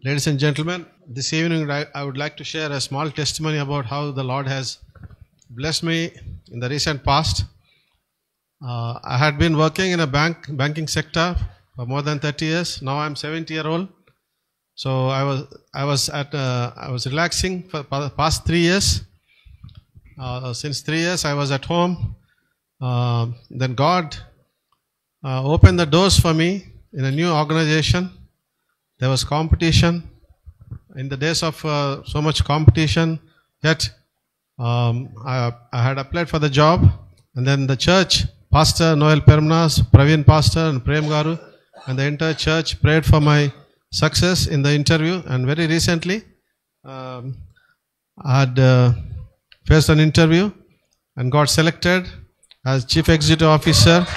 Ladies and gentlemen, this evening I would like to share a small testimony about how the Lord has blessed me in the recent past. I had been working in a banking sector for more than 30 years. Now I'm 70-year-old. So I was relaxing for the past 3 years. Since 3 years I was at home. Then God opened the doors for me in a new organization. There was competition. In the days of so much competition, yet I had applied for the job. And then the church, Pastor Noel Permnas, Praveen Pastor and Prem Garu, and the entire church prayed for my success in the interview. And very recently, I had faced an interview and got selected as Chief Executive Officer.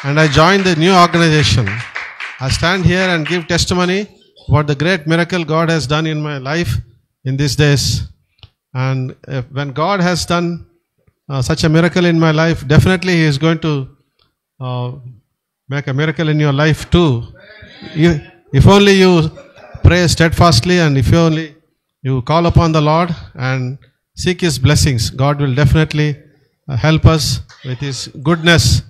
And I joined the new organization. I stand here and give testimony about the great miracle God has done in my life in these days. And when God has done such a miracle in my life, definitely He is going to make a miracle in your life too. If only you pray steadfastly, and if only you call upon the Lord and seek His blessings, God will definitely help us with His goodness.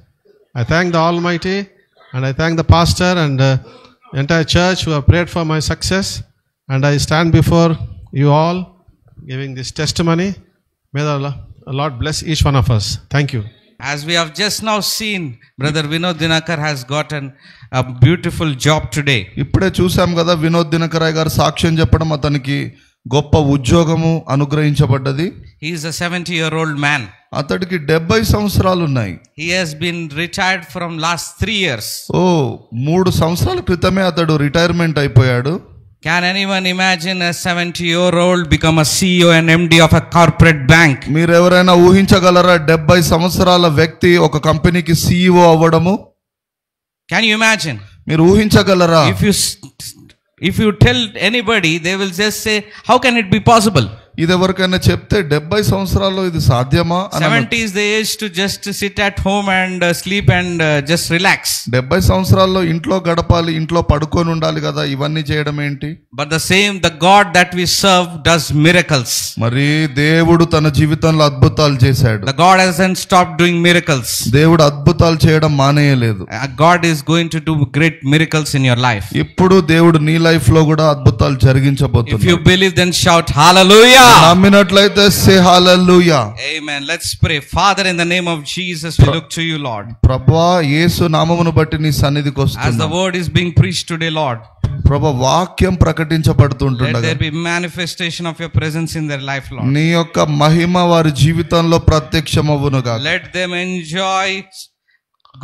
I thank the Almighty, and I thank the pastor and the entire church who have prayed for my success. And I stand before you all giving this testimony. May the Lord bless each one of us. Thank you. As we have just now seen, Brother Vinod Dinakar has gotten a beautiful job today. ఇప్పుడే చూసాం కదా వినోద్ దినకరాయ్ గారు సాక్ష్యం చెప్పడం, అతనికి గొప్ప ఉద్యోగము అనుగ్రహించబడ్డది. He is a 70-year-old man. అతడికి 70 సంవత్సరాలు ఉన్నాయి. He has been retired from last 3 years. 3 సంవత్సరాల క్రితమే అతడు రిటైర్మెంట్ అయిపోయాడు. Can anyone imagine a 70-year-old become a CEO and MD of a corporate bank? మీరు ఎవరైనా ఊహించగలరా 70 సంవత్సరాల వ్యక్తి ఒక కంపెనీకి CEO అవ్వడము? Can you imagine? మీరు ఊహించగలరా? If you tell anybody, they will just say, how can it be possible? ఇది ఎవరికైనా చెప్తే 70 సంవత్సరాల్లో ఇది సాధ్యమా? 70 is the age to just sit at home and sleep and just relax. 70 సంవత్సరాల్లో ఇంట్లో గడపాలి, ఇంట్లో పడుకొని ఉండాలి కదా, ఇవన్నీ చేయడం ఏంటి? But the God that we serve does miracles. మరి దేవుడు తన జీవితంలో అద్భుతాలు చేశాడు. The God hasn't stopped doing miracles. దేవుడు అద్భుతాలు చేయడం మానేయలేదు. God is going to do great miracles in your life. ఇప్పుడు దేవుడు నీ లైఫ్ లో కూడా అద్భుతాలు జరిగించబోతున్నాడు. If you believe, then shout hallelujah. నమ్మినట్లయితే say hallelujah. Amen. Let's pray. Father, in the name of Jesus, we look to you, Lord. ప్రభువా, యేసు నామమును బట్టి నీ సన్నిధికి వస్తున్నాము. As the word is being preached today, Lord, ప్రభువా, వాక్యం ప్రకటించబడుతుండగా let there be manifestation of your presence in their life, Lord. నీ యొక్క మహిమ వారి జీవితంలో ప్రత్యక్షమవును గాక. Let them enjoy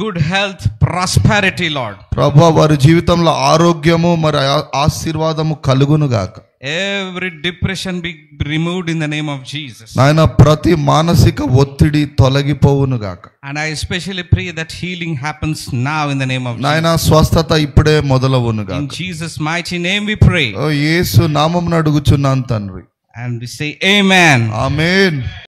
good health, prosperity, Lord. ప్రభువా, వారి జీవితంలో ఆరోగ్యము మరి ఆశీర్వాదము కలుగును గాక. Every depression be removed in the name of Jesus. నాయన, ప్రతి మానసిక ఒత్తిడి తొలగిపోవును గాక. And I especially pray that healing happens now in the name of Jesus. నాయన, స్వస్థత ఇప్పుడే మొదలవును గాక. In Jesus' mighty name we pray. యేసు నామమున అడుగుచున్నాను తండ్రి. And we say amen. Amen.